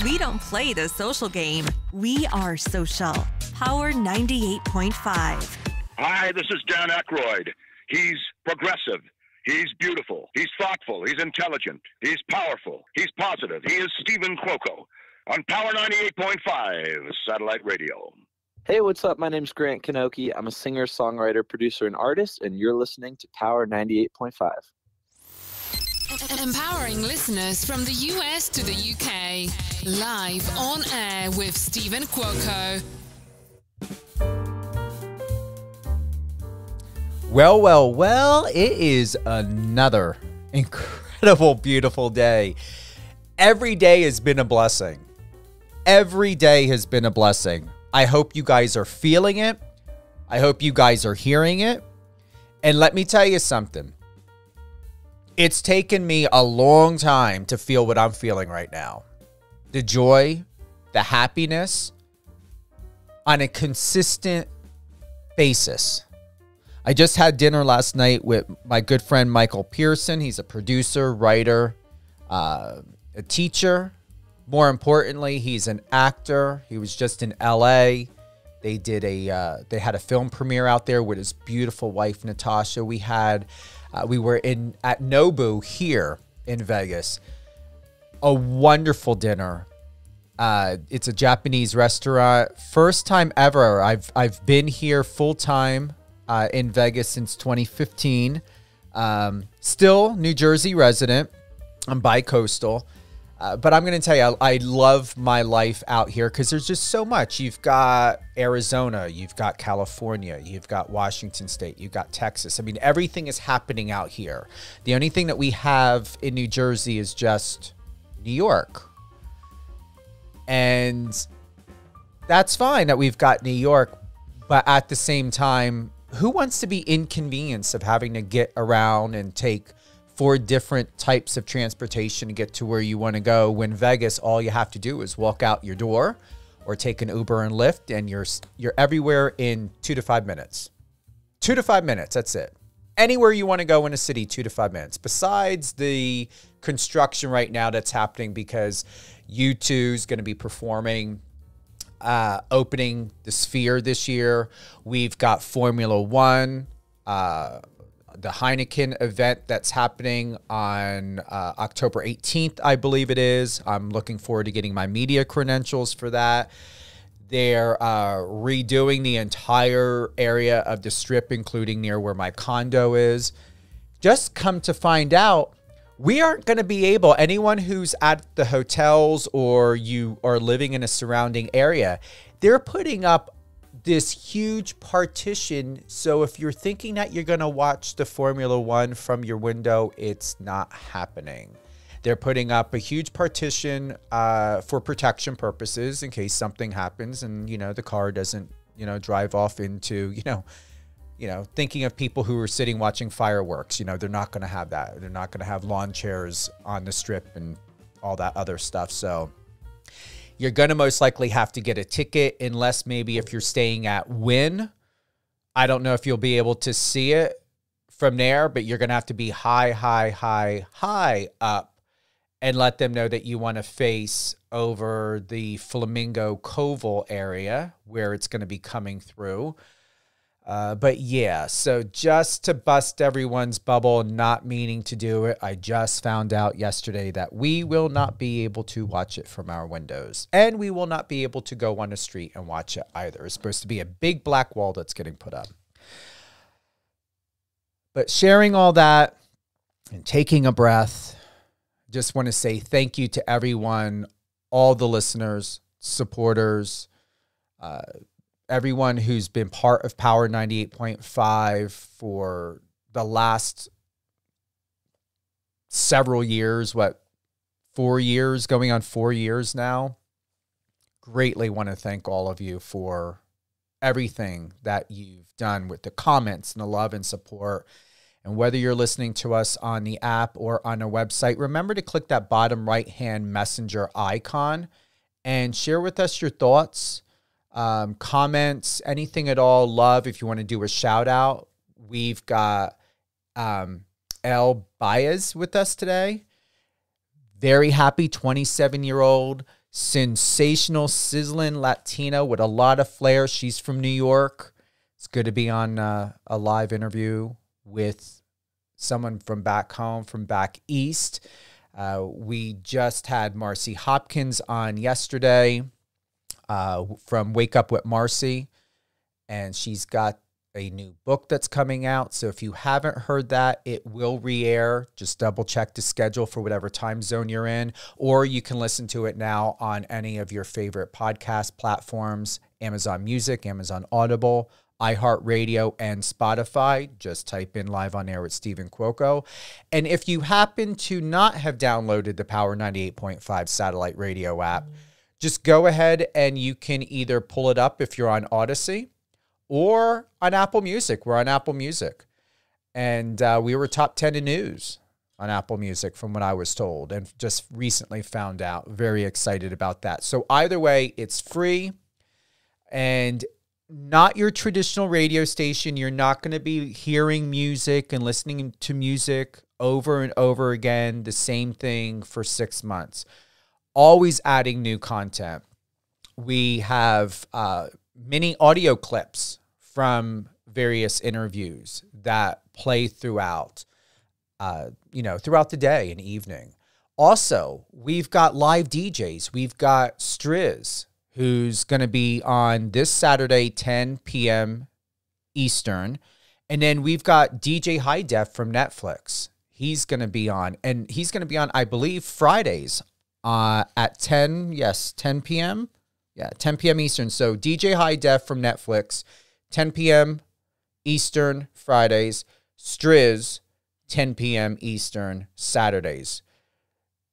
We don't play the social game. We are social. Power 98.5. Hi, this is Dan Aykroyd. He's progressive. He's beautiful. He's thoughtful. He's intelligent. He's powerful. He's positive. He is Stephen Cuoco on Power 98.5 Satellite Radio. Hey, what's up? My name's Grant Kanoki. I'm a singer, songwriter, producer, and artist, and you're listening to Power 98.5. Empowering listeners from the US to the UK. Live on air with Stephen Cuoco. Well, it is another incredible, beautiful day. Every day has been a blessing. Every day has been a blessing. I hope you guys are feeling it. I hope you guys are hearing it. And let me tell you something. It's taken me a long time to feel what I'm feeling right now. The joy, the happiness on a consistent basis. I just had dinner last night with my good friend Michael Pearson. He's a producer, writer, a teacher. More importantly, he's an actor. He was just in LA. They had a film premiere out there with his beautiful wife Natasha. We were at Nobu here in Vegas. A wonderful dinner. It's a Japanese restaurant. First time ever. I've been here full time in Vegas since 2015. Still New Jersey resident. I'm bi-coastal. But I'm going to tell you, I love my life out here because there's just so much. You've got Arizona, you've got California, you've got Washington State, you've got Texas. I mean, everything is happening out here. The only thing that we have in New Jersey is just New York. And that's fine that we've got New York. But at the same time, who wants to be inconvenienced of having to get around and take 4 different types of transportation to get to where you want to go, when Vegas, all you have to do is walk out your door or take an Uber and Lyft, and you're everywhere in 2 to 5 minutes. 2 to 5 minutes, that's it. Anywhere you want to go in a city, 2 to 5 minutes. Besides the construction right now that's happening because U2 is going to be performing, opening the Sphere this year. We've got Formula One, the Heineken event that's happening on October 18th, I believe it is. I'm looking forward to getting my media credentials for that. They're redoing the entire area of the Strip, including near where my condo is. Just come to find out, we aren't going to be able, anyone who's at the hotels or you are living in a surrounding area, they're putting up this huge partition. So if you're thinking that you're going to watch the Formula One from your window, it's not happening. They're putting up a huge partition for protection purposes in case something happens and, the car doesn't, drive off into, thinking of people who are sitting watching fireworks. They're not going to have that. They're not going to have lawn chairs on the Strip and all that other stuff. So you're going to most likely have to get a ticket, unless maybe if you're staying at Wynn. I don't know if you'll be able to see it from there, but you're going to have to be high up and let them know that you want to face over the Flamingo Koval area where it's going to be coming through. But yeah, so just to bust everyone's bubble, not meaning to do it, I just found out yesterday that we will not be able to watch it from our windows. And we will not be able to go on the street and watch it either. It's supposed to be a big black wall that's getting put up. But sharing all that and taking a breath, just want to say thank you to everyone, all the listeners, supporters, everyone who's been part of Power 98.5 for the last several years, 4 years, going on 4 years now. Greatly want to thank all of you for everything that you've done with the comments and the love and support. And whether you're listening to us on the app or on our website, remember to click that bottom right-hand messenger icon and share with us your thoughts, comments, anything at all. Love if you want to do a shout out. We've got Elle Baez with us today. Very happy 27-year-old sensational, sizzling Latina with a lot of flair. She's from New York. It's good to be on a live interview with someone from back home, from back east. We just had Marcy Hopkins on yesterday from Wake Up with Marcy, and she's got a new book that's coming out. So if you haven't heard that, it will re-air. Just double check the schedule for whatever time zone you're in, or you can listen to it now on any of your favorite podcast platforms, Amazon Music, Amazon Audible, iHeartRadio, and Spotify. Just type in Live on Air with Stephen Cuoco. And if you happen to not have downloaded the Power 98.5 satellite radio app, just go ahead and you can either pull it up if you're on Odyssey or on Apple Music. We're on Apple Music. And we were top 10 in news on Apple Music from what I was told, and just recently found out. Very excited about that. So either way, it's free and not your traditional radio station. You're not going to be hearing music and listening to music over and over again, the same thing for 6 months. Always adding new content. We have mini audio clips from various interviews that play throughout, throughout the day and evening. Also, we've got live DJs. We've got Striz, who's going to be on this Saturday, 10 p.m. Eastern. And then we've got DJ High Def from Netflix. He's going to be on, and he's going to be on, I believe, Fridays at 10 p.m. Yeah, 10 p.m. Eastern. So DJ High Def from Netflix, 10 p.m. Eastern Fridays. Striz, 10 p.m. Eastern Saturdays.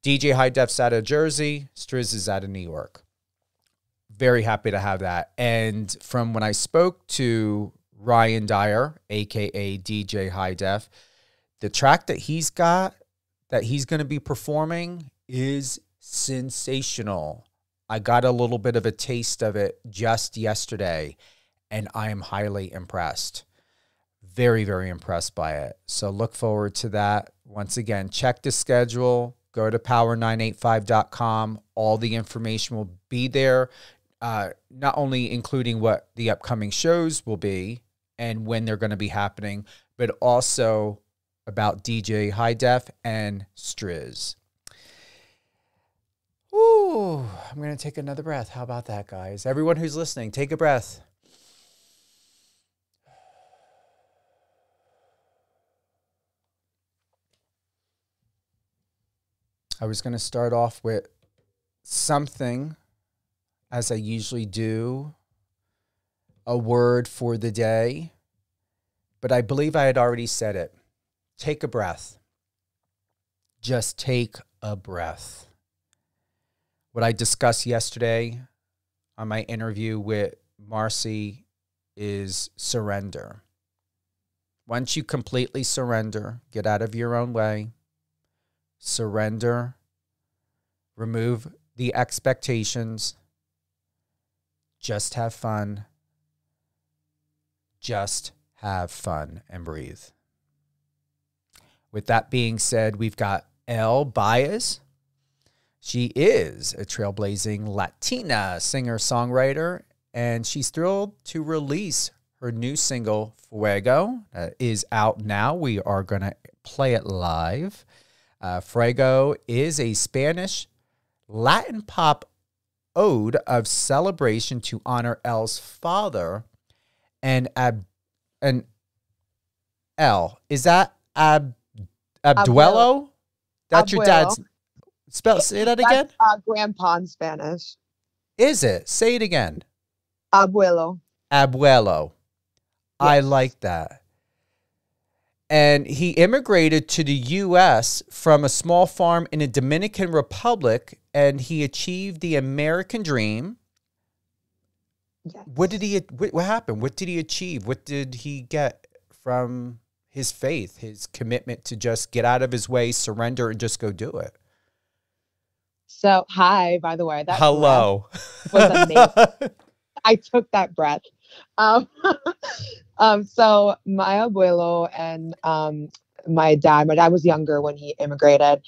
DJ High Def's out of Jersey. Striz is out of New York. Very happy to have that. And from when I spoke to Ryan Dyer, a.k.a. DJ High Def, the track that he's got, that he's going to be performing, is sensational. I got a little bit of a taste of it just yesterday, and I am highly impressed. Very, very impressed by it. So look forward to that. Once again, check the schedule. Go to power985.com. All the information will be there, not only including what the upcoming shows will be and when they're going to be happening, but also about DJ High Def and Striz. Ooh, I'm going to take another breath. How about that, guys? Everyone who's listening, take a breath. I was going to start off with something, as I usually do, a word for the day, but I believe I had already said it. Take a breath. Just take a breath. What I discussed yesterday on my interview with Marcy is surrender. Once you completely surrender, get out of your own way, surrender, remove the expectations, just have fun, and breathe. With that being said, we've got Elle, Baez. She is a trailblazing Latina singer-songwriter, and she's thrilled to release her new single, Fuego. That is out now. We are going to play it live. Fuego is a Spanish Latin pop ode of celebration to honor Elle's father, and Elle. Is that Abduelo? That's your dad's... Say that again? That's grandpa in Spanish. Is it? Say it again. Abuelo. Abuelo. Yes. I like that. And he immigrated to the U.S. from a small farm in the Dominican Republic, and he achieved the American dream. Yes. What happened? What did he achieve? What did he get from his faith, his commitment to just get out of his way, surrender, and just go do it? So, hi, by the way. That Hello. was amazing. I took that breath. So my abuelo and my dad was younger when he immigrated.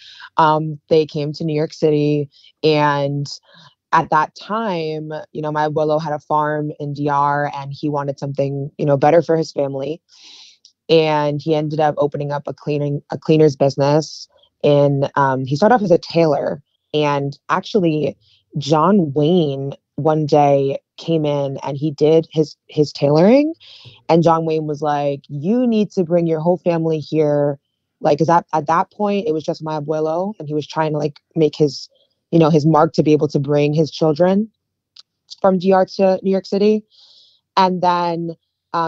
They came to New York City, and at that time, my abuelo had a farm in DR and he wanted something, better for his family. And he ended up opening up a cleaner's business. And he started off as a tailor. And actually, John Wayne one day came in and he did his tailoring. And John Wayne was like, "You need to bring your whole family here." Like, because at that point, it was just my abuelo, and he was trying to like make his mark to be able to bring his children from DR to New York City. And then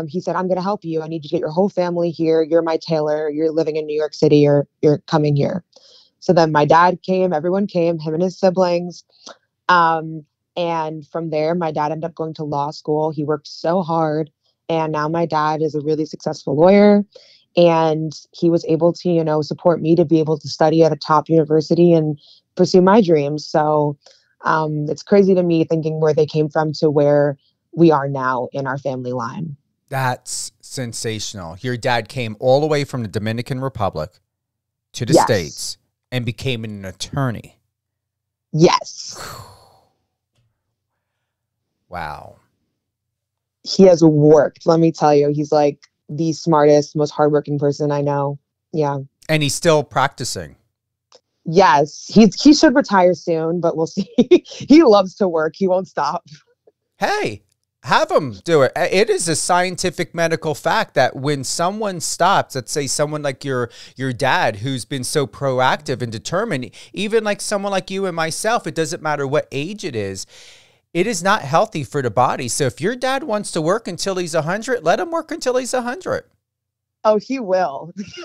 he said, "I'm going to help you. I need you to get your whole family here. You're my tailor. You're living in New York City, or you're coming here." So then my dad came, everyone came, him and his siblings. Um, and from there, my dad ended up going to law school. He worked so hard. And now my dad is a really successful lawyer. And he was able to, support me to be able to study at a top university and pursue my dreams. So it's crazy to me thinking where they came from to where we are now in our family line. That's sensational. Your dad came all the way from the Dominican Republic to the Yes. States and became an attorney. Yes. Wow. He has worked. Let me tell you, he's like the smartest, most hardworking person I know. Yeah. And he's still practicing. Yes. He should retire soon, but we'll see. He loves to work. He won't stop. Hey, have him do it. It is a scientific medical fact that when someone stops, let's say someone like your dad, who's been so proactive and determined, even like someone like you and myself, it doesn't matter what age it is not healthy for the body. So if your dad wants to work until he's 100, let him work until he's 100. Oh, he will. He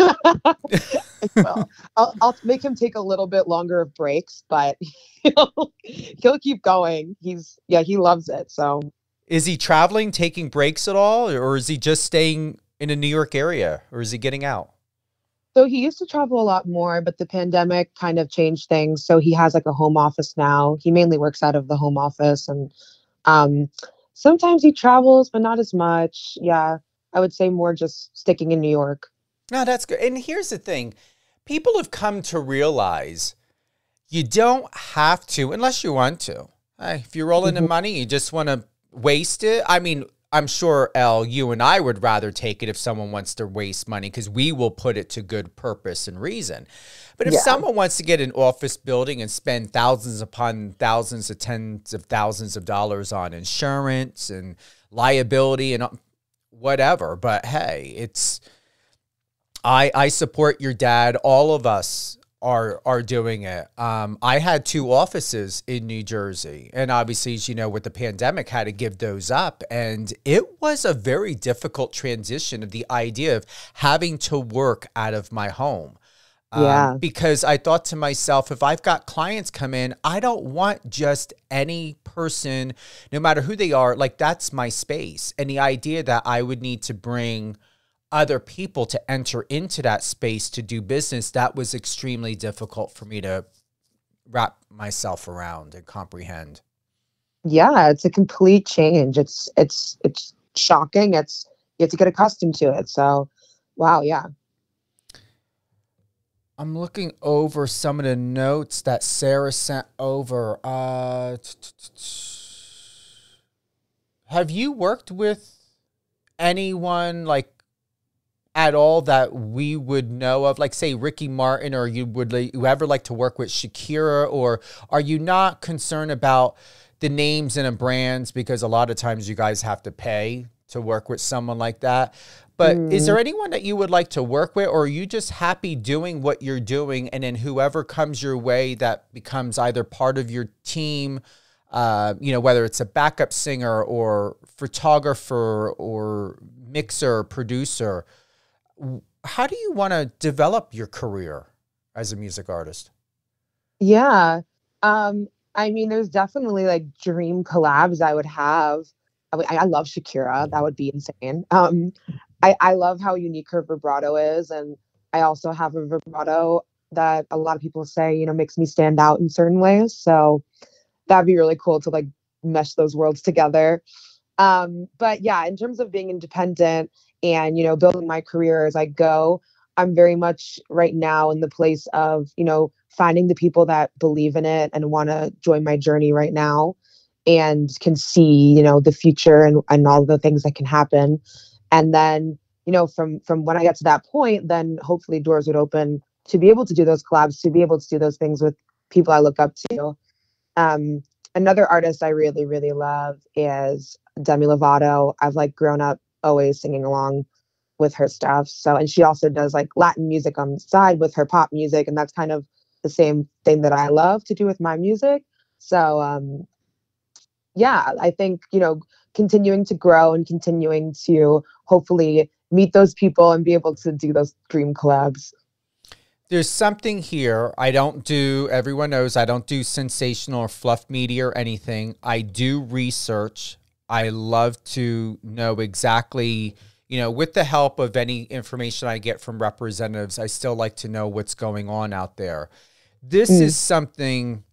will. I'll make him take a little bit longer of breaks, but he'll keep going. He loves it. So Is he traveling, taking breaks at all, or is he just staying in the New York area, or is he getting out? So he used to travel a lot more, but the pandemic kind of changed things. So he has like a home office now. He mainly works out of the home office, and sometimes he travels, but not as much. Yeah, I would say more just sticking in New York. No, that's good. And here's the thing. People have come to realize you don't have to, unless you want to. If you're rolling in money, you just want to waste it. I mean, I'm sure, Elle, you and I would rather take it if someone wants to waste money because we will put it to good purpose and reason. But if someone wants to get an office building and spend thousands upon thousands of tens of thousands of dollars on insurance and liability and whatever, but hey, I support your dad. All of us are doing it. I had 2 offices in New Jersey, and obviously, as you know, with the pandemic, had to give those up. And it was a very difficult transition of the idea of having to work out of my home. Because I thought to myself, if I've got clients come in, I don't want just any person, no matter who they are, like that's my space. And the idea that I would need to bring other people to enter into that space to do business, that was extremely difficult for me to wrap myself around and comprehend. Yeah, it's a complete change. It's shocking. You have to get accustomed to it. So, wow, yeah. I'm looking over some of the notes that Sarah sent over. Have you worked with anyone like at all that we would know of, like say Ricky Martin, or you ever like to work with Shakira, or are you not concerned about the names and the brands because a lot of times you guys have to pay to work with someone like that? But is there anyone that you would like to work with, or are you just happy doing what you're doing, and then whoever comes your way that becomes either part of your team, whether it's a backup singer or photographer or mixer or producer? How do you want to develop your career as a music artist? Yeah. I mean, there's definitely like dream collabs I would have. I love Shakira. That would be insane. I love how unique her vibrato is. And I also have a vibrato that a lot of people say, makes me stand out in certain ways. So that'd be really cool to like mesh those worlds together. But yeah, in terms of being independent and, building my career as I go, I'm very much right now in the place of, finding the people that believe in it and want to join my journey right now and can see, the future and all the things that can happen. And then, from when I get to that point, then hopefully doors would open to be able to do those collabs, to be able to do those things with people I look up to. Another artist I really, really love is Demi Lovato. I've like grown up always singing along with her stuff. So, and she also does like Latin music on the side with her pop music. And that's kind of the same thing that I love to do with my music. So, yeah, I think, continuing to grow and continuing to hopefully meet those people and be able to do those dream collabs. There's something here. Everyone knows I don't do sensational or fluff media or anything. I do research. I love to know exactly, with the help of any information I get from representatives, I still like to know what's going on out there. This is something,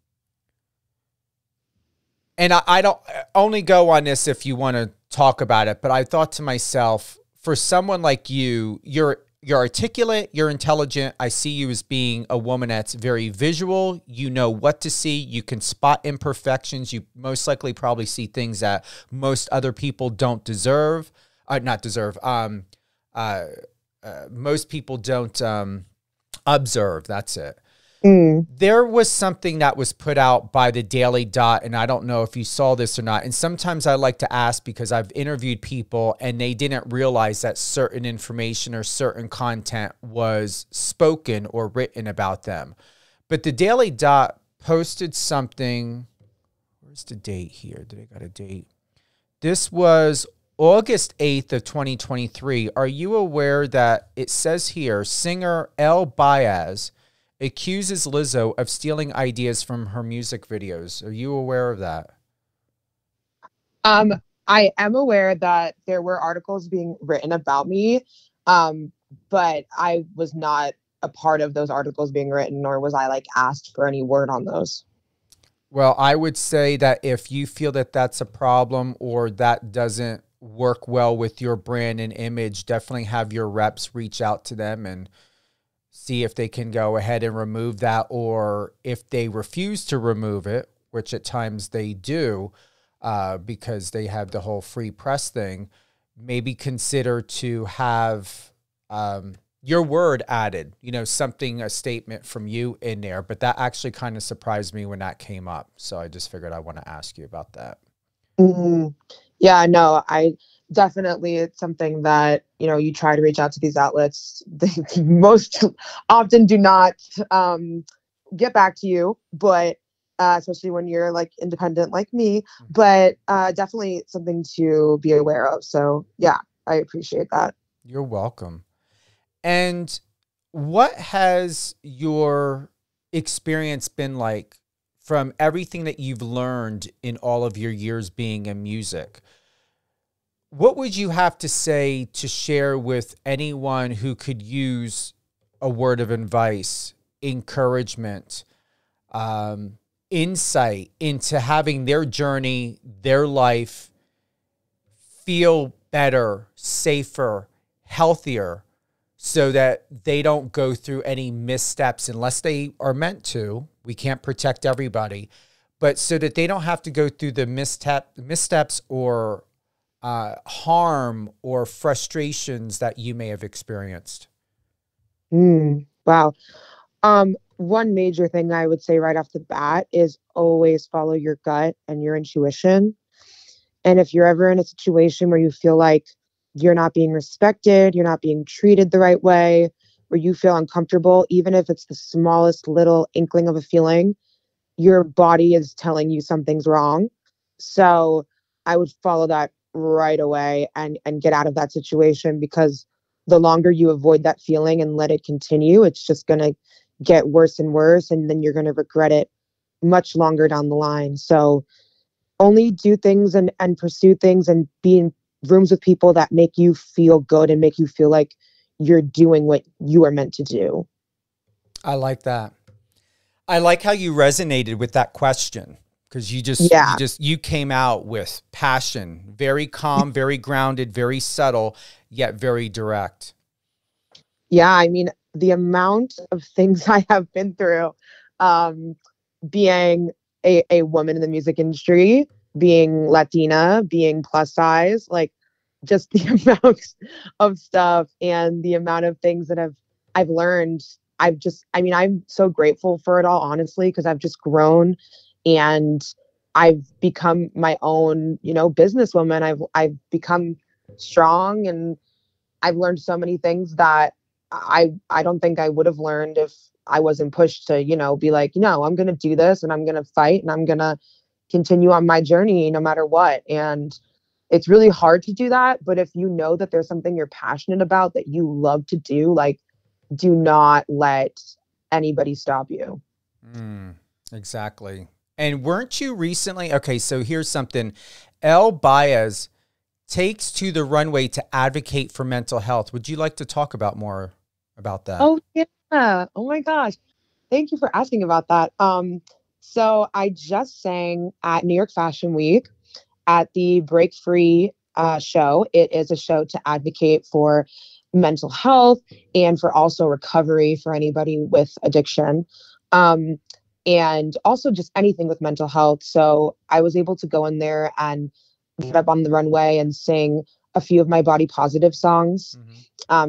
and I don't only go on this if you want to talk about it, but I thought to myself, for someone like you, you're articulate, you're intelligent. I see you as being a woman that's very visual. You know what to see. You can spot imperfections. You most likely probably see things that most other people don't deserve. Most people don't observe. That's it. There was something that was put out by the Daily Dot, and I don't know if you saw this or not. And sometimes I like to ask because I've interviewed people and they didn't realize that certain information or certain content was spoken or written about them. But the Daily Dot posted something. Where's the date here? Did I got a date? This was August 8th of 2023. Are you aware that it says here, singer Elle Baez accuses Lizzo of stealing ideas from her music videos? Are you aware of that? I am aware that there were articles being written about me, but I was not a part of those articles being written, nor was I like asked for any word on those. Well, I would say that if you feel that that's a problem or that doesn't work well with your brand and image, definitely have your reps reach out to them and see if they can go ahead and remove that, or if they refuse to remove it, which at times they do, because they have the whole free press thing, maybe consider to have your word added, a statement from you in there. But that actually kind of surprised me when that came up. So I just figured I want to ask you about that. Yeah, no, I definitely, it's something that, you try to reach out to these outlets. They most often do not get back to you, but especially when you're like independent like me, but definitely something to be aware of. So yeah, I appreciate that. You're welcome. And what has your experience been like from everything that you've learned in all of your years being in music? What would you have to say to share with anyone who could use a word of advice, encouragement, insight into having their journey, their life feel better, safer, healthier, so that they don't go through any missteps unless they are meant to? We can't protect everybody, but so that they don't have to go through the missteps or harm or frustrations that you may have experienced. Wow. One major thing I would say right off the bat is always follow your gut and your intuition. And if you're ever in a situation where you feel like you're not being respected, you're not being treated the right way, where you feel uncomfortable, even if it's the smallest little inkling of a feeling, your body is telling you something's wrong. So I would follow that right away and get out of that situation, because the longer you avoid that feeling and let it continue, it's just going to get worse and worse. And then you're going to regret it much longer down the line. So only do things and pursue things and be in rooms with people that make you feel good and make you feel like you're doing what you are meant to do. I like that. I like how you resonated with that question, because you came out with passion, very calm, very grounded, very subtle, yet very direct. Yeah, I mean, the amount of things I have been through, being a woman in the music industry, being Latina, being plus size, like just the amount of stuff and the amount of things that I've learned. I mean, I'm so grateful for it all, honestly, because I've just grown and I've become my own, businesswoman. I've become strong and I've learned so many things that I don't think I would have learned if I wasn't pushed to, be like, no, I'm going to do this and I'm going to fight and I'm going to continue on my journey no matter what. And it's really hard to do that. But if you know that there's something you're passionate about that you love to do, like, do not let anybody stop you. Exactly. And weren't you recently, okay, so here's something. Elle Baez takes to the runway to advocate for mental health. Would you like to talk about more about that? Oh, yeah. Oh my gosh. Thank you for asking about that. So I just sang at New York Fashion Week at the Break Free show. It is a show to advocate for mental health and for also recovery for anybody with addiction. And also just anything with mental health. So I was able to go in there and get up on the runway and sing a few of my body positive songs,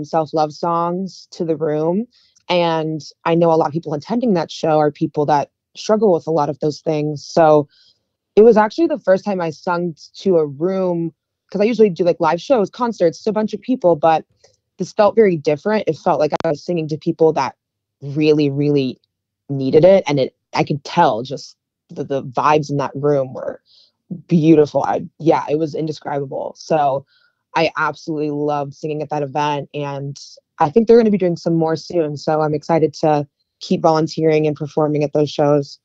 self-love songs to the room. And I know a lot of people attending that show are people that struggle with a lot of those things. So it was actually the first time I sung to a room, because I usually do like live shows, concerts to a bunch of people, but this felt very different. It felt like I was singing to people that really, really needed it. And I could tell just the vibes in that room were beautiful. It was indescribable. So I absolutely loved singing at that event. And I think they're going to be doing some more soon. So I'm excited to keep volunteering and performing at those shows.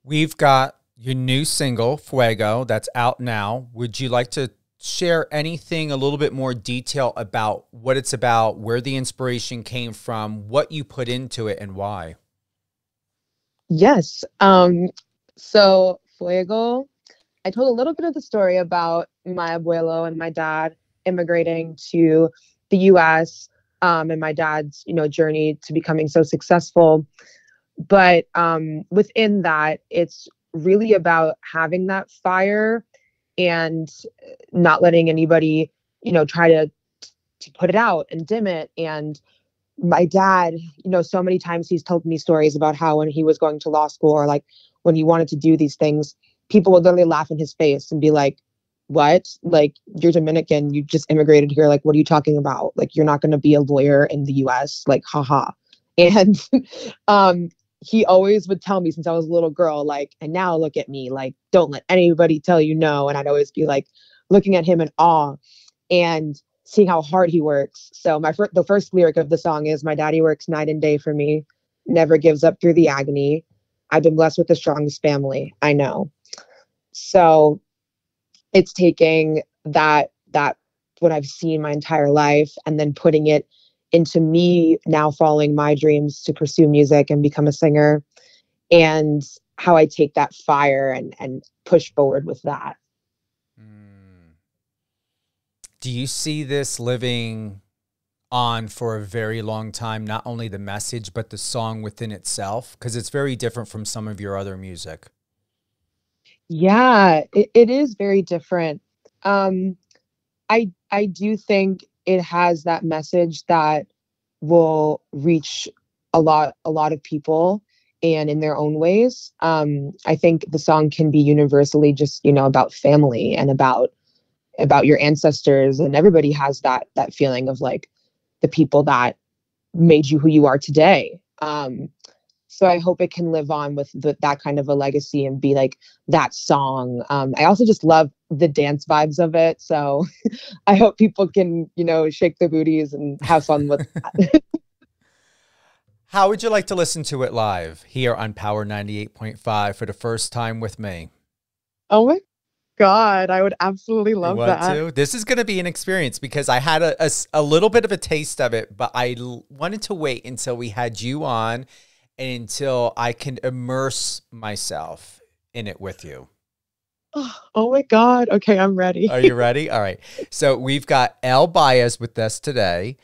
We've got your new single, Fuego, that's out now. Would you like to share anything, a little bit more detail about what it's about, where the inspiration came from, what you put into it, and why? Yes. So Fuego, I told a little bit of the story about my abuelo and my dad immigrating to the U.S. And my dad's, journey to becoming so successful. But within that, it's really about having that fire and not letting anybody, try to put it out and dim it. And my dad, so many times he's told me stories about how when he was going to law school or like when he wanted to do these things, people would literally laugh in his face and be like, what? Like, you're Dominican, you just immigrated here. Like, what are you talking about? Like, you're not going to be a lawyer in the US. Like, haha. And he always would tell me since I was a little girl, like, and now look at me, like, don't let anybody tell you no. And I'd always be like looking at him in awe and seeing how hard he works. So the first lyric of the song is, my daddy works night and day for me, never gives up through the agony. I've been blessed with the strongest family, I know. So it's taking that what I've seen my entire life and then putting it into me now following my dreams to pursue music and become a singer, and how I take that fire and push forward with that. Do you see this living on for a very long time? Not only the message, but the song within itself? Because it's very different from some of your other music. Yeah, it is very different. I do think it has that message that will reach a lot of people and in their own ways. I think the song can be universally just, about family and about your ancestors, and everybody has that feeling of like the people that made you who you are today. So I hope it can live on with that kind of a legacy and be like that song. I also just love the dance vibes of it. So I hope people can, shake their booties and have fun with that. How would you like to listen to it live here on Power 98.5 for the first time with me? Oh my God, I would absolutely love that. This is going to be an experience because I had a little bit of a taste of it, but I wanted to wait until we had you on and until I can immerse myself in it with you. Oh my God. Okay, I'm ready. Are you ready? All right. So we've got Elle Baez with us today.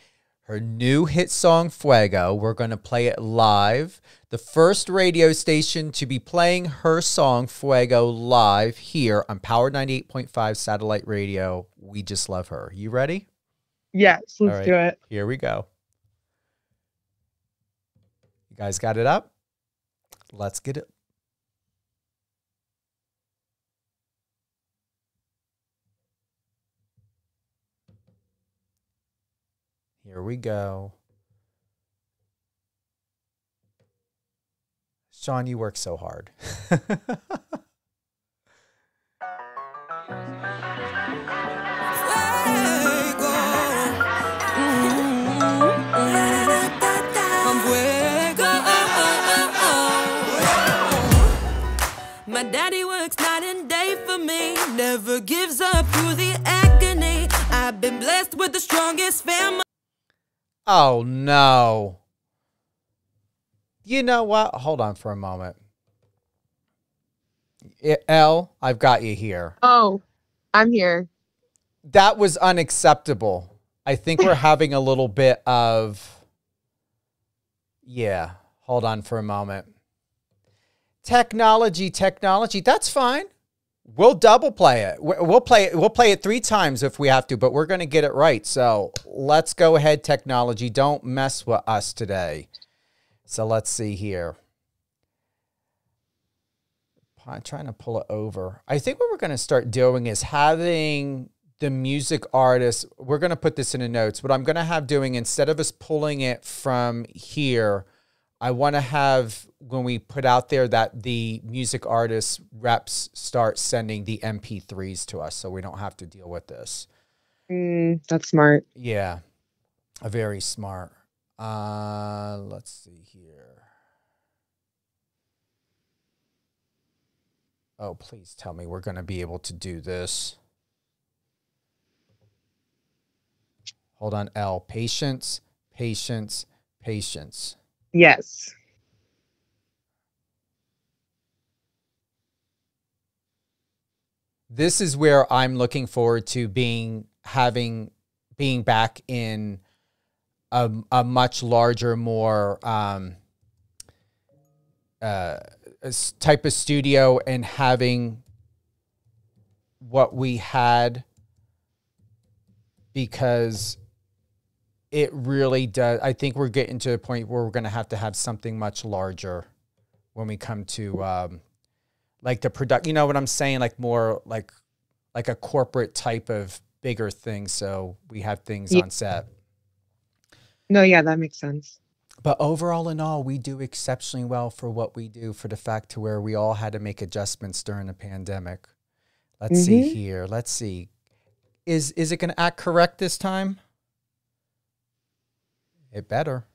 her new hit song, Fuego. We're going to play it live. The first radio station to be playing her song, Fuego, live here on Power 98.5 Satellite Radio. We just love her. You ready? Yes, let's do it. Here we go. You guys got it up? Let's get it. Here we go. Sean, you work so hard. My daddy works night and day for me, never gives up through the agony. I've been blessed with the strongest family. Oh, no. You know what? Hold on for a moment. Elle, I've got you here. Oh, I'm here. That was unacceptable. I think we're having a little bit of... Yeah, hold on for a moment. Technology. That's fine. We'll double play it. We'll play it 3 times if we have to, but we're going to get it right. So let's go ahead, technology. Don't mess with us today. So let's see here. I'm trying to pull it over. I think what we're going to start doing is having the music artist. We're going to put this in the notes. What I'm going to have doing, instead of us pulling it from here, I want to have, when we put out there, that the music artist reps start sending the MP3s to us so we don't have to deal with this. That's smart. Yeah, very smart. Let's see here. Oh, please tell me we're going to be able to do this. Hold on, Elle. Patience. Yes. This is where I'm looking forward to being back in a much larger, more type of studio, and having what we had, because it really does. I think we're getting to a point where we're going to have something much larger when we come to like the product. You know what I'm saying? Like more like a corporate type of bigger thing. So we have things on set. No, yeah, that makes sense. But overall in all, we do exceptionally well for what we do, for the fact to where we all had to make adjustments during the pandemic. Let's see here. Let's see. Is it going to act correct this time? It better.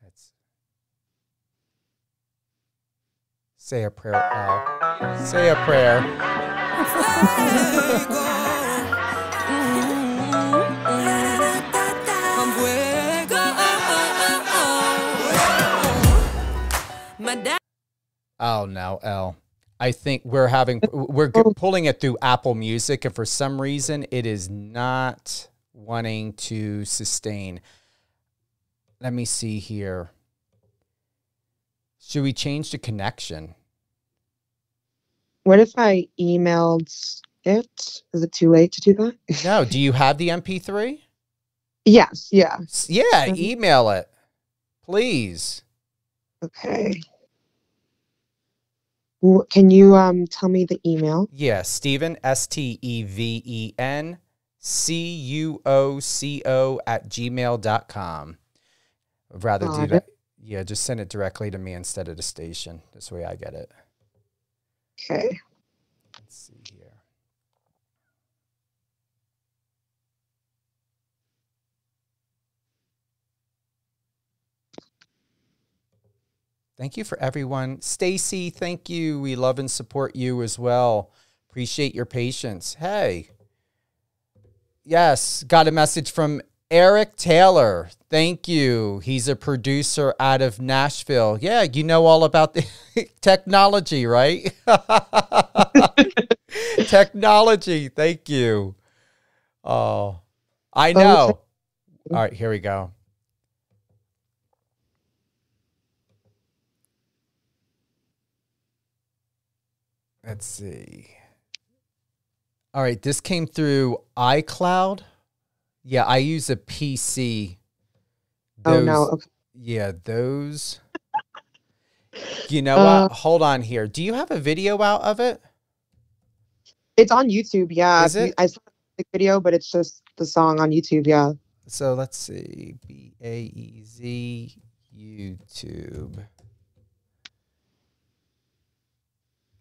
Let's say a prayer. Say a prayer. Oh no, Elle. I think we're pulling it through Apple Music, and for some reason it is not wanting to sustain. Let me see here. Should we change the connection? What if I emailed it? Is it too late to do that? No. Do you have the MP3? Yes. Yeah. Yeah. Email it, please. Okay. Can you tell me the email? Yeah, Steven, StevenCuoco@gmail.com. I'd rather do that. Yeah, just send it directly to me instead of the station. This way I get it. Okay. Let's see here. Thank you for everyone. Stacy, thank you. We love and support you as well. Appreciate your patience. Hey. Yes, got a message from Eric Taylor, thank you. He's a producer out of Nashville. Yeah, you know all about the technology, right? Technology, thank you. Oh, I know. All right, here we go. Let's see. All right, this came through iCloud. Yeah, I use a PC. Oh, no. Okay. Yeah, those. You know what? Hold on here. Do you have a video out of it? It's on YouTube, yeah. Is it? I saw the video, but it's just the song on YouTube, yeah. So let's see. Baez YouTube.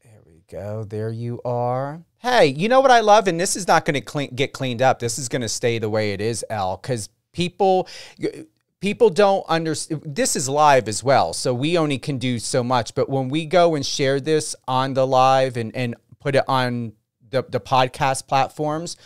There we go. There you are. Hey, you know what I love? And this is not going to get cleaned up. This is going to stay the way it is, Elle, because people don't understand. This is live as well, so we only can do so much. But when we go and share this on the live and put it on the podcast platforms,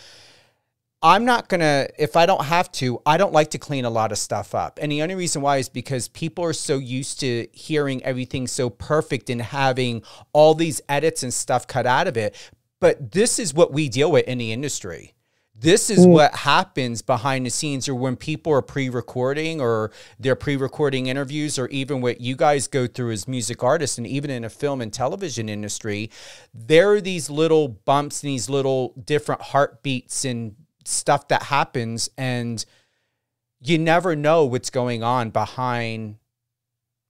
I'm not going to, if I don't have to, I don't like to clean a lot of stuff up. And the only reason why is because people are so used to hearing everything so perfect and having all these edits and stuff cut out of it. But this is what we deal with in the industry. This is what happens behind the scenes, or when people are pre-recording or they're pre-recording interviews, or even what you guys go through as music artists, and even in a film and television industry, there are these little bumps and these little different heartbeats and stuff that happens, and you never know what's going on behind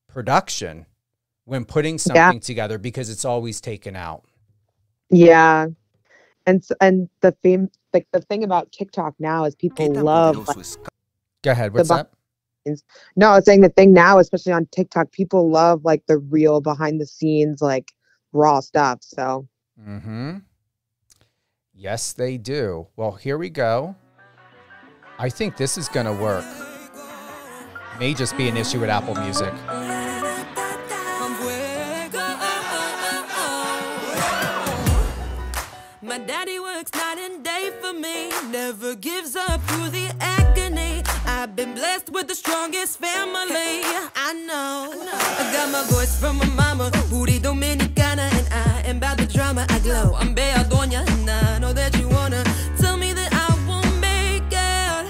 production when putting something together, because it's always taken out. Yeah. And the thing about TikTok now is people love. Go ahead. What's that? No, I was saying the thing now, especially on TikTok, people love like the real behind the scenes, like raw stuff. So. Yes, they do. Well, here we go. I think this is going to work. May just be an issue with Apple Music. My daddy works night and day for me, never gives up through the agony. I've been blessed with the strongest family. I know. I got my voice from my mama, booty Dominicana, and I am about the drama. I glow. I'm Bea Doña, and I know that you wanna tell me that I won't make it.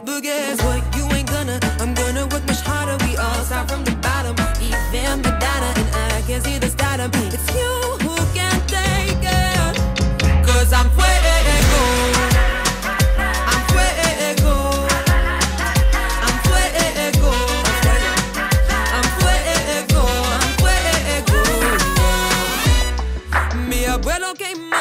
But guess what? You ain't gonna. I'm gonna work much harder. We all start from the bottom. Even my data, and I can see the stardom. It's you who can take it. Cause I'm fuego. I'm fuego. I'm fuego. I'm fuego. I'm fuego. Mi abuelo queimó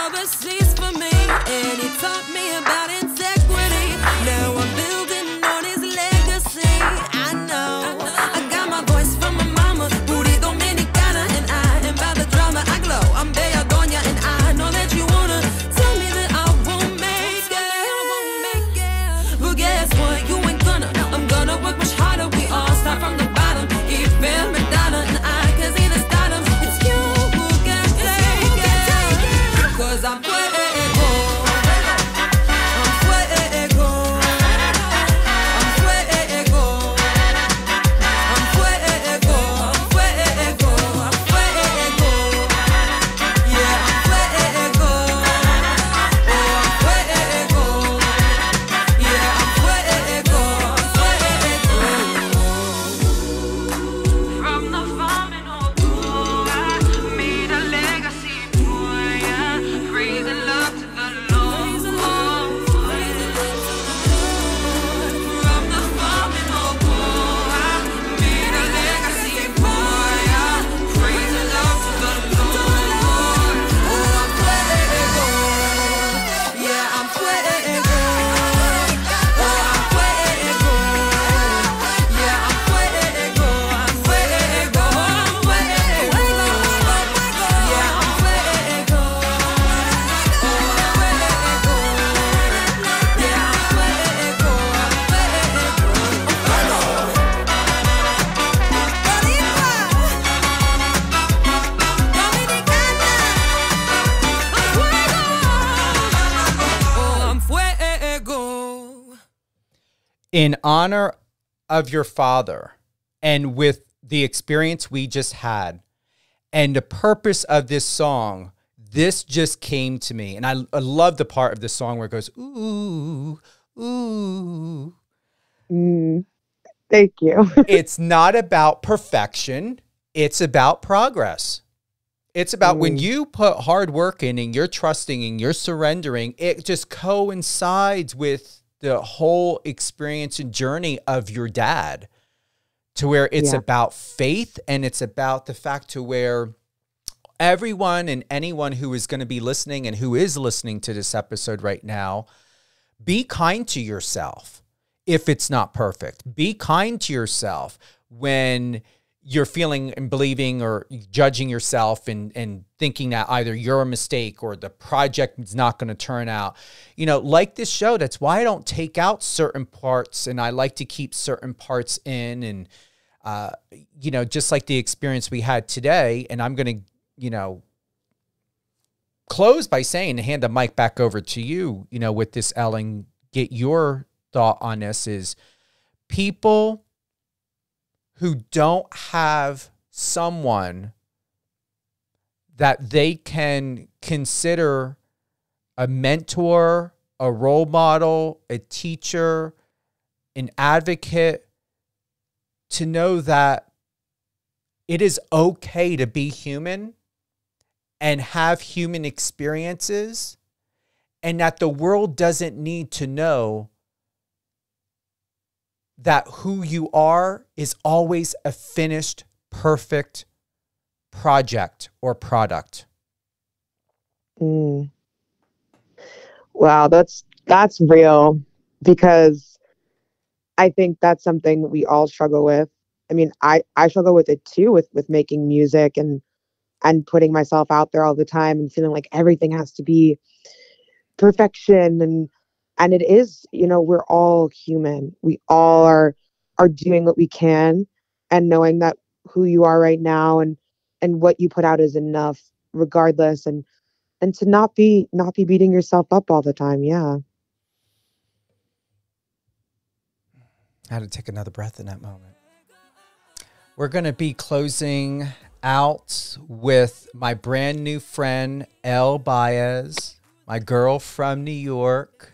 in honor of your father and with the experience we just had and the purpose of this song, this just came to me. And I love the part of the song where it goes, ooh, ooh. Thank you. It's not about perfection. It's about progress. It's about when you put hard work in and you're trusting and you're surrendering, it just coincides with the whole experience and journey of your dad, to where it's about faith, and it's about the fact to where everyone and anyone who is going to be listening and who is listening to this episode right now, be kind to yourself if it's not perfect. Be kind to yourself when you're feeling and believing or judging yourself and thinking that either you're a mistake or the project is not going to turn out. You know, like this show, that's why I don't take out certain parts, and I like to keep certain parts in. And, you know, just like the experience we had today, and I'm going to, you know, close by saying, hand the mic back over to you, you know, with this, Ellen, get your thought on this, is people who don't have someone that they can consider a mentor, a role model, a teacher, an advocate, to know that it is okay to be human and have human experiences, and that the world doesn't need to know that who you are is always a finished, perfect project or product. Wow, that's real, because I think that's something we all struggle with. I mean, I struggle with it too, with making music and putting myself out there all the time and feeling like everything has to be perfection. And it is, you know, we're all human. We all are doing what we can, and knowing that who you are right now and what you put out is enough regardless, and to not be beating yourself up all the time. Yeah. I had to take another breath in that moment. We're going to be closing out with my brand new friend, Elle Baez, my girl from New York.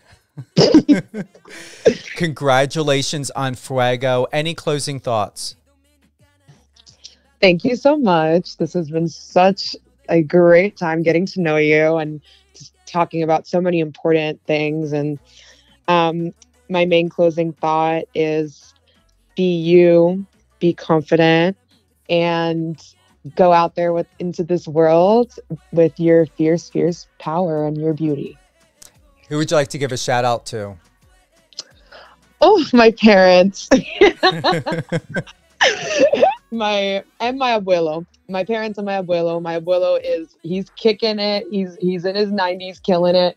Congratulations on Fuego. Any closing thoughts? Thank you so much. This has been such a great time getting to know you and just talking about so many important things. And my main closing thought is be you, be confident, and go out there into this world with your fierce, fierce power and your beauty. Who would you like to give a shout out to? Oh, my parents. my abuelo. My parents and my abuelo. My abuelo he's kicking it. He's in his 90s, killing it.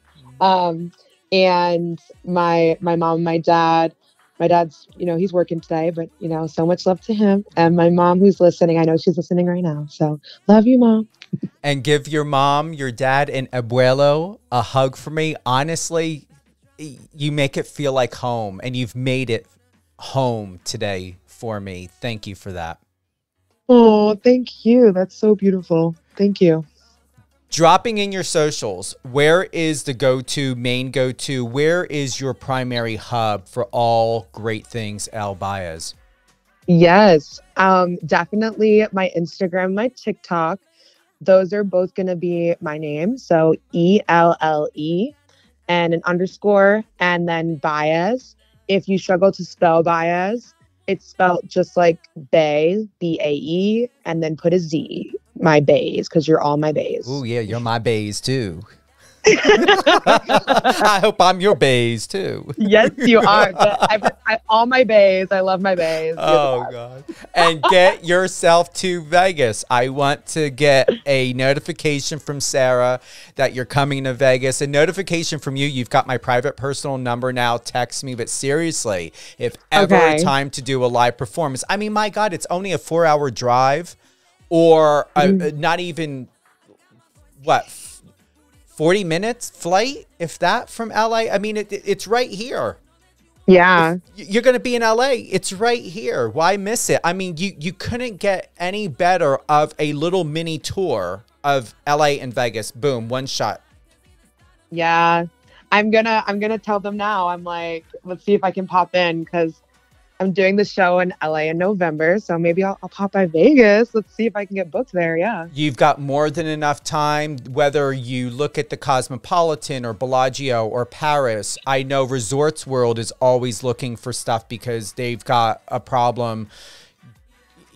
And my mom and my dad. My dad's, you know, he's working today, but, you know, so much love to him. And my mom, who's listening, I know she's listening right now. So love you, Mom. And give your mom, your dad, and abuelo a hug for me. Honestly, you make it feel like home, and you've made it home today for me. Thank you for that. Oh, thank you. That's so beautiful. Thank you. Dropping in your socials, where is the main go-to? Where is your primary hub for all great things, Elle Baez? Yes, definitely my Instagram, my TikTok. Those are both going to be my name. So ELLE and an underscore and then Baez. If you struggle to spell Baez, it's spelled just like Bae, BAE, and then put a Z. My Baez, because you're all my Baez. Oh, yeah, you're my Baez too. I hope I'm your Baez too. Yes, you are. All my Baez. I love my Baez. Oh, God. And get yourself to Vegas. I want to get a notification from Sarah that you're coming to Vegas. A notification from you. You've got my private personal number now. Text me. But seriously, if ever time to do a live performance, I mean, my God, it's only a 4-hour drive. Or not even, 40 minutes flight, if that, from LA? I mean, it's right here. Yeah. You're going to be in LA. It's right here. Why miss it? I mean, you couldn't get any better of a little mini tour of LA and Vegas. Boom, one shot. Yeah. I'm gonna tell them now. I'm like, let's see if I can pop in, because I'm doing the show in LA in November, so maybe I'll pop by Vegas. Let's see if I can get booked there. Yeah. You've got more than enough time, whether you look at the Cosmopolitan or Bellagio or Paris. I know Resorts World is always looking for stuff because they've got a problem.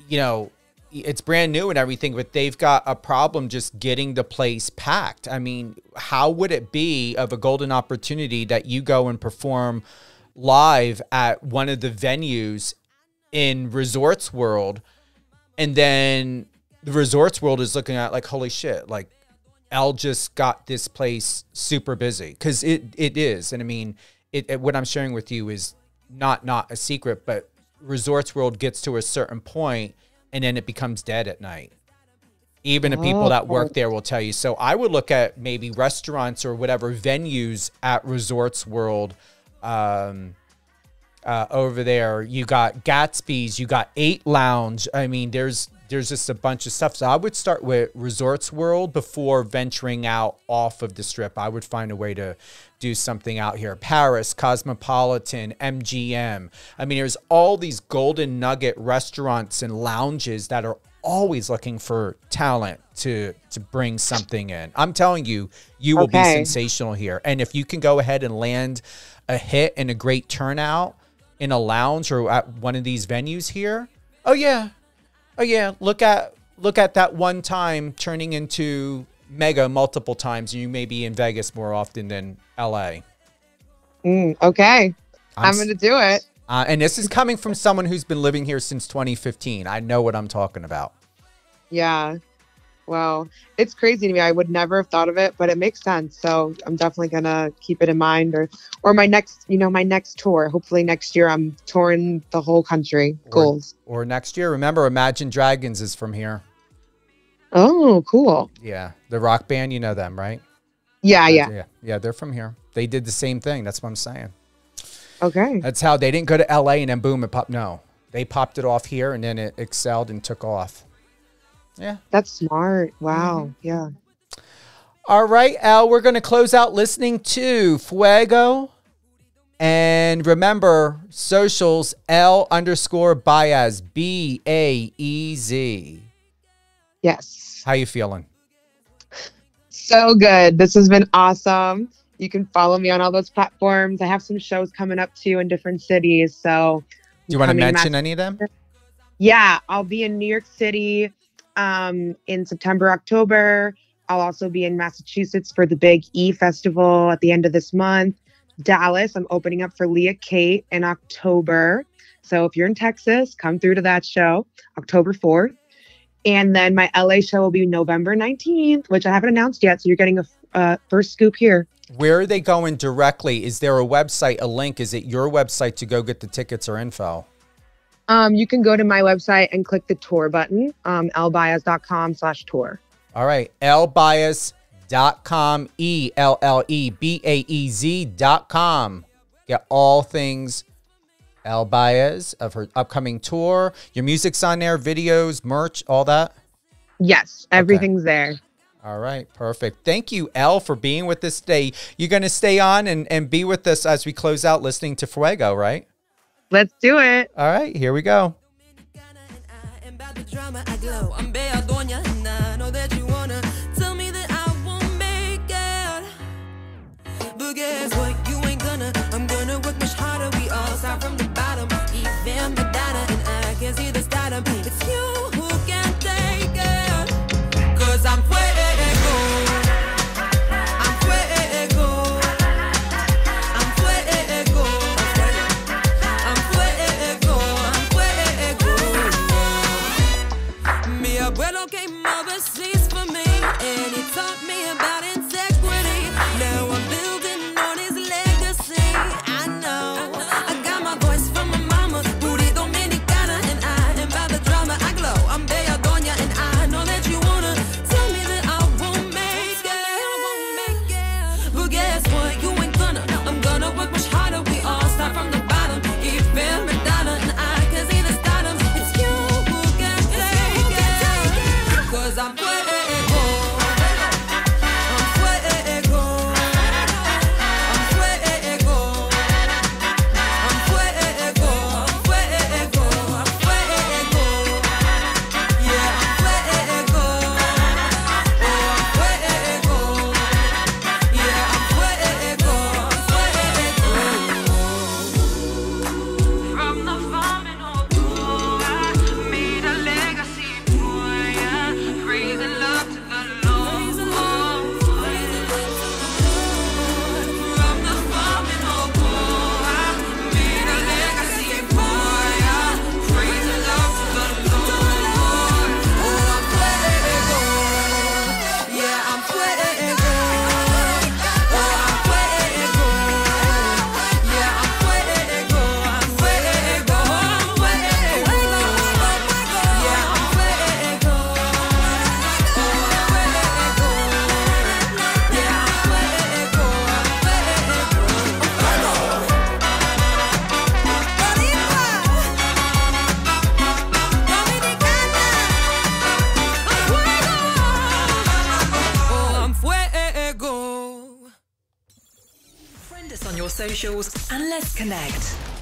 You know, it's brand new and everything, but they've got a problem just getting the place packed. I mean, how would it be of a golden opportunity that you go and perform live at one of the venues in Resorts World, and then the Resorts World is looking at like, holy shit, like Elle just got this place super busy, because it is. And I mean, what I'm sharing with you is not a secret, but Resorts World gets to a certain point and then it becomes dead at night. Even the people that work there will tell you. So I would look at maybe restaurants or whatever venues at Resorts World. Over there, you got Gatsby's, you got 8 Lounge. I mean, there's just a bunch of stuff. So I would start with Resorts World before venturing out off of the Strip. I would find a way to do something out here. Paris, Cosmopolitan, MGM. I mean, there's all these golden nugget restaurants and lounges that are always looking for talent to bring something in. I'm telling you, you will be sensational here. And if you can go ahead and land a hit and a great turnout in a lounge or at one of these venues here, oh yeah, look at that one time turning into mega multiple times, and you may be in Vegas more often than LA. Okay, I'm gonna do it. And this is coming from someone who's been living here since 2015. I know what I'm talking about. Yeah. Well, it's crazy to me. I would never have thought of it, but it makes sense. So I'm definitely going to keep it in mind, or my next tour. Hopefully next year I'm touring the whole country. Goals. Or next year. Remember, Imagine Dragons is from here. Oh, cool. Yeah. The rock band, you know them, right? Yeah. Yeah, they're from here. They did the same thing. That's what I'm saying. Okay. That's how they didn't go to LA and then boom, it popped. No, they popped it off here and then it excelled and took off. Yeah. That's smart. Wow. Yeah. All right, Elle, we're going to close out listening to Fuego. And remember, socials, Elle_Baez, BAEZ. Yes. How you feeling? So good. This has been awesome. You can follow me on all those platforms. I have some shows coming up too in different cities. So do you want to mention any of them? Yeah, I'll be in New York City in September, October. I'll also be in Massachusetts for the Big E Festival at the end of this month. Dallas, I'm opening up for Leah Kate in October. So if you're in Texas, come through to that show, October 4th. And then my LA show will be November 19th, which I haven't announced yet. So you're getting a first scoop here. Where are they going directly? Is there a website, a link? Is it your website to go get the tickets or info? You can go to my website and click the tour button, ellebaez.com/tour. All right. ellebaez.com, ELLEBAEZ.com. Get all things Elle Baez of her upcoming tour. Your music's on there, videos, merch, all that? Yes, everything's there. All right, perfect. Thank you, Elle, for being with us today. You're going to stay on and be with us as we close out listening to Fuego, right? Let's do it. All right, here we go. But guess what? You ain't gonna. I'm gonna work much harder. We all start from the bottom. Even the data, and I can see the stardom. It's you who can take it. 'Cause I'm fuego. I'm fuego. I'm fuego. I'm fuego. I'm fuego. Mi abuelo came overseas for me, and he taught me about integrity. Now I'm building on his legacy. I know I got my voice on your socials and let's connect.